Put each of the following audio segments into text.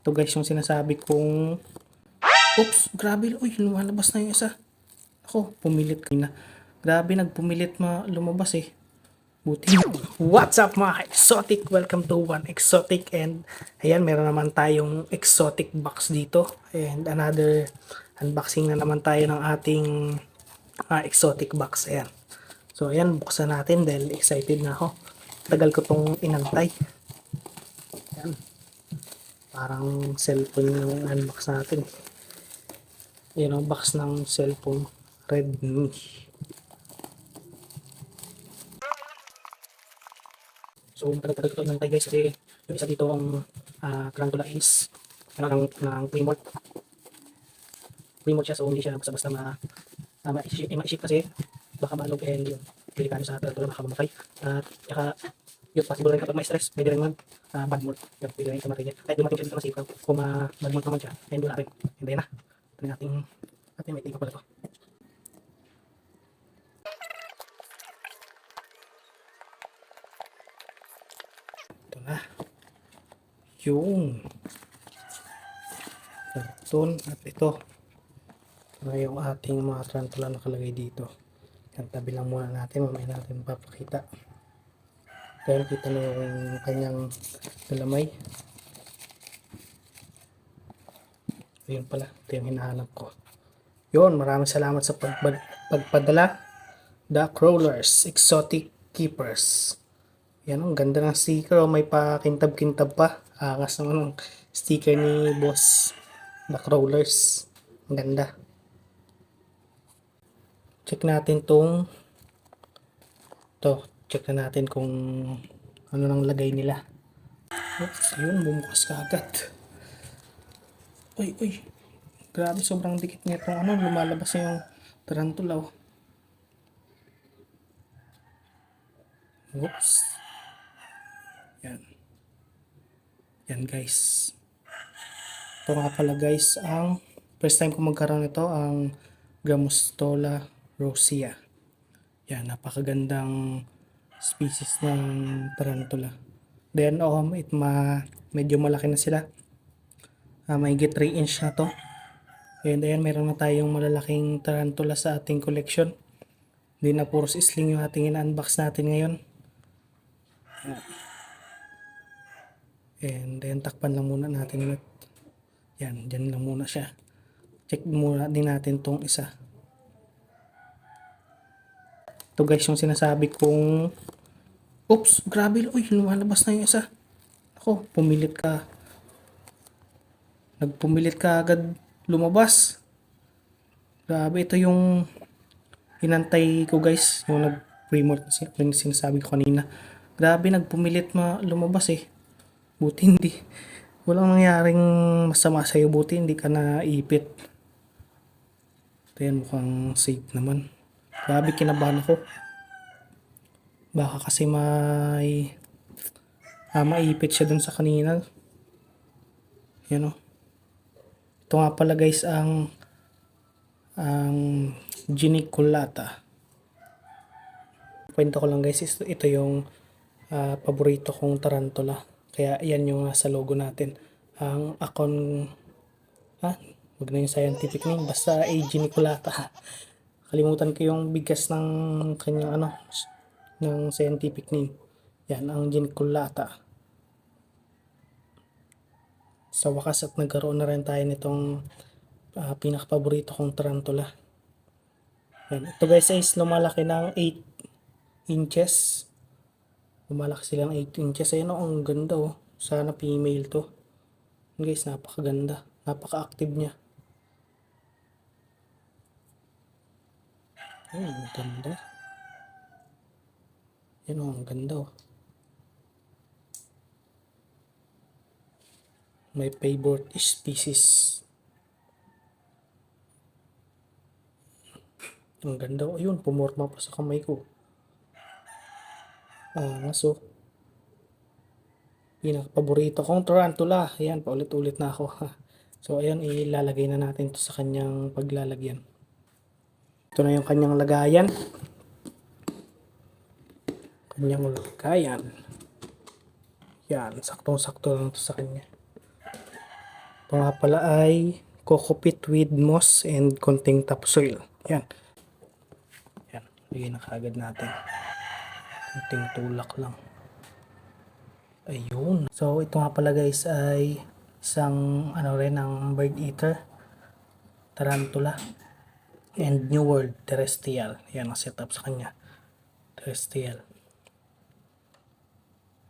Ito guys yung sinasabi kong, oops, grabe, uy, lumalabas na yung isa. Ako, pumilit kanina. Grabe, nagpumilit lumabas eh. Buti. What's up mga exotic? Welcome to One Exotic. And ayan, meron naman tayong exotic box dito. And another unboxing na naman tayo ng ating exotic box. Ayan. So ayan, buksan natin dahil excited na ako. Tagal ko tong inantay. Ayan. Parang cellphone yung unbox natin. Ayan ang box ng cellphone. Redmi. So, tagal-tagal ko nantay guys kasi yung isa dito ang tarantula is ng Plymouth. Plymouth siya, so hindi siya basta-basta ma-ship kasi baka malog and yun. Delikado sa tarantula, baka mamatay. At saka yun, possible rin kapag may stress, pwede rin bad mood. Yun, pwede rin kamatay niya. Kahit dumating siya dito masipag, kung bad mood naman siya, and wala rin. And then na. Ito natin may tingin pa pala to. Ito na. Yung karton at ito na yung ating mga tarantula nakalagay dito. Yan, tabi lang muna natin, mamaya natin papakita. Dahil kita na yung kanyang galamay. Ayun pala, ito yung hinahanap ko. Yun, maraming salamat sa pagpadala. The Crawlers Exotic Keepers. Yan, ang ganda ng sticker. May pakintab-kintab pa. Angas naman ng sticker ni Boss The Crawlers. Ang ganda. Check natin check na natin kung ano nang lagay nila. Oops, yun, bumukas ka agad. Uy. Grabe, sobrang dikit nito. Lumalabas na yung tarantula. Oops. Yan guys. Ito nga pala guys, ang first time ko magkaroon nito, ang Grammostola rosea. Yan, napakagandang species ng tarantula. Then, medyo malaki na sila. Mahigit 3 inch na to. And ayan, meron na tayong malalaking tarantula sa ating collection. Hindi na puros isling yung ating in-unbox natin ngayon. And then, takpan lang muna natin ulit. Yan, dyan lang muna siya. Check muna din natin tong isa. Ito guys yung sinasabi kong, oops, grabe, uy, lumalabas na yung isa. Ako, nagpumilit ka agad lumabas. Grabe, ito yung hinantay ko guys, yung nag-remote yung sinasabi ko kanina. Grabe, nagpumilit lumabas eh. Buti hindi. Walang nangyaring masama sa'yo, buti hindi ka naipit. Ito yan, mukhang safe naman. Grabe, kinabahan ako. Baka kasi maipit siya dun sa kanina. Yan o. Ito nga pala guys ang geniculata. Kwento ko lang guys, ito yung paborito kong tarantula. Kaya yan yung nasa logo natin. Ang wag na yung scientific name, basta A. geniculata. Kalimutan ko yung bigas ng kanyang ng scientific name. Yan, ang geniculata. Sa wakas at nagkaroon na rin tayo nitong pinakapaborito kong tarantula. Yan. Ito guys is lumalaki ng 8 inches. Lumalaki sila ng 8 inches. Ayun ang ganda oh. Sana female to. Guys, napakaganda. Napaka-active niya. Ang ganda. Yan oh, ang ganda oh. My favorite species. Ang ganda oh. Ayun, pumorma pa sa kamay ko. So pinaka-paborito kong tarantula. Ayan, paulit-ulit na ako. So ayan, ilalagay na natin to sa kanyang paglalagyan. Ito na yung kanyang lagayan. Yan, saktong-sakto lang to sa kanya. Ito nga pala ay coco peat with moss and konting topsoil. Yan. Yan. Bigay na kagad natin. Konting tulak lang. Ayun. So, ito nga pala guys ay isang ano rin ng bird eater. Tarantula. And New World terrestrial. Yan ang setup sa kanya. Terrestrial.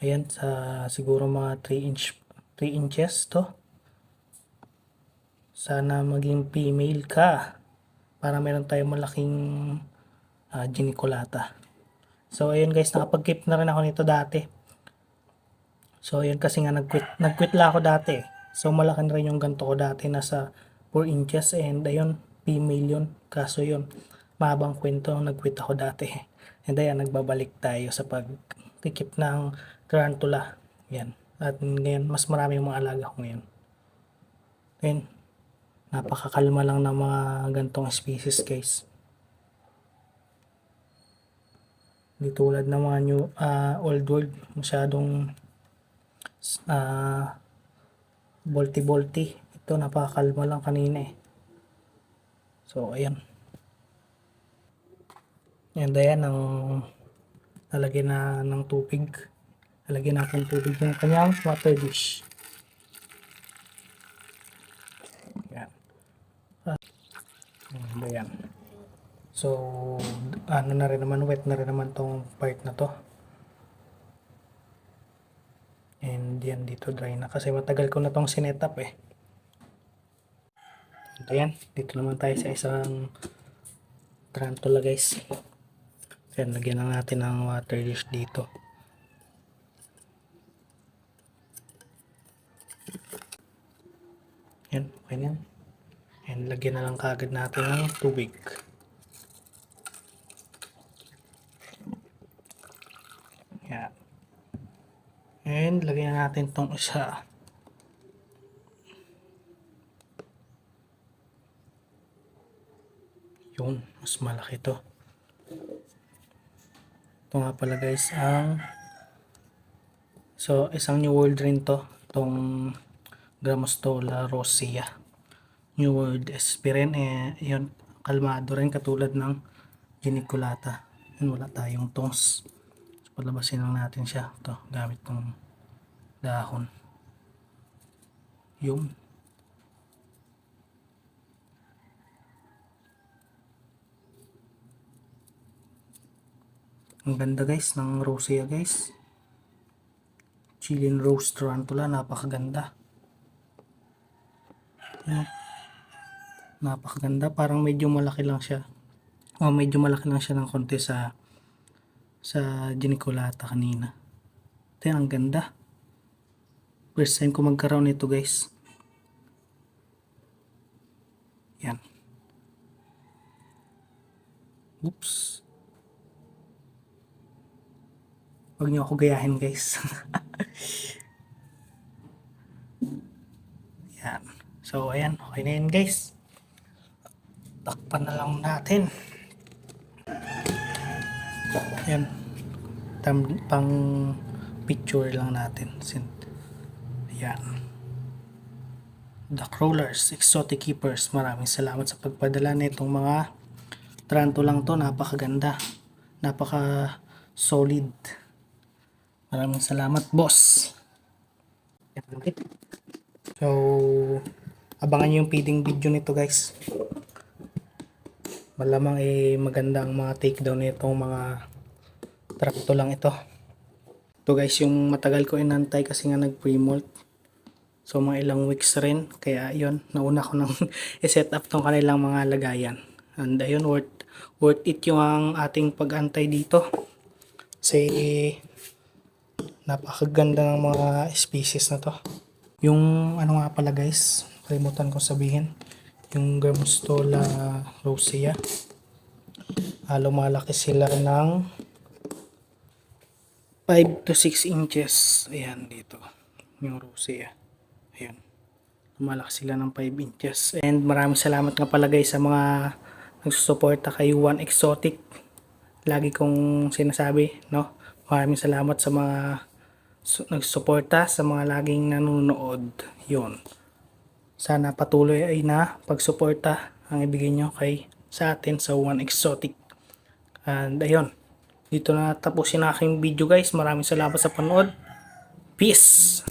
Ayan, sa siguro mga 3 inches to. Sana maging female ka para meron tayong malaking geniculata. So ayun guys, nakapag-keep na rin ako nito dati. So ayun kasi nga nag-quit lang ako dati. So malaki na rin yung ganto ko dati, nasa 4 inches, and ayun, female yun. Kaso yun, mahabang kwento, nag-quit ako dati. And ayan, nagbabalik tayo sa pag-keep ng tarantula. Yan. At ngayon, mas marami yung mga alaga ko ngayon. Ayun. Napakakalma lang ng mga gantong species guys. Hindi tulad ng mga old world, masyadong bolti-bolti. Ito napakakalma lang kanina eh. So ayan. And ayan ang lalagyan na ng tubig. Lalagyan natin tubig yung kanyang water dish. Ayan. So, ano na rin naman, wet na rin naman tong part na to. And yan, dito dry na kasi matagal ko na tong sinetup eh. And ayan, dito naman tayo sa isang tarantula guys. Ayan, lagyan lang natin ng water dish dito. Yan, okay na yan. And lagyan na lang kagad natin ng tubig. Yan. And lagyan na natin tong isa. Yun, mas malaki to. Ito nga pala guys ang isang New World rin to. Itong Grammostola rosea. New World SP rin eh, yun, kalmado rin katulad ng geniculata. Yun, wala tayong tongs. So, palabasin lang natin siya. Ito, gamit ng dahon. Yun. Ang ganda guys ng rosea guys. Chilean Rose Tarantula, napakaganda. Yan. Napakaganda, parang medyo malaki lang siya. Medyo malaki lang siya ng konti sa geniculata kanina. Ito, ang ganda. First time ko magkaroon nito guys. Yan. Oops. Huwag niyo ako gayahin guys. Yan. So ayan, okay na yan guys. Takpan na lang natin. Yan. Pang picture lang natin. Ayan. The Crawlers, Exotic Keepers. Maraming salamat sa pagpadala nitong mga tarantulang to. Napakaganda. Napaka solid. Maraming salamat, boss. So, abangan nyo yung feeding video nito guys. Malamang magandang mga takedown nitong mga tarantulang ito. Ito guys, yung matagal ko inantay kasi nga nag-pre-molt. So mga ilang weeks rin. Kaya yun, nauna ko nang i-set up tong kanilang mga lagayan. And ayun, worth it yung ating pag-antay dito. Kasi napakaganda ng mga species na to. Yung ano nga pala guys, kalimutan ko sabihin. Yung Grammostola rosea. Lumalaki sila ng 5 to 6 inches. Ayan dito. Yung rosea. Ayan. Lumalaki sila ng 5 inches. And maraming salamat nga pala guys sa mga nagsusuporta kay One Exotic. Lagi kong sinasabi, no? Maraming salamat sa mga nagsusuporta, sa mga laging nanonood. Yun. Sana patuloy ay na pagsuporta ang ibigay nyo sa atin sa One Exotic. And ayun, dito na tapusin ang aking video guys. Maraming salamat sa panood. Peace!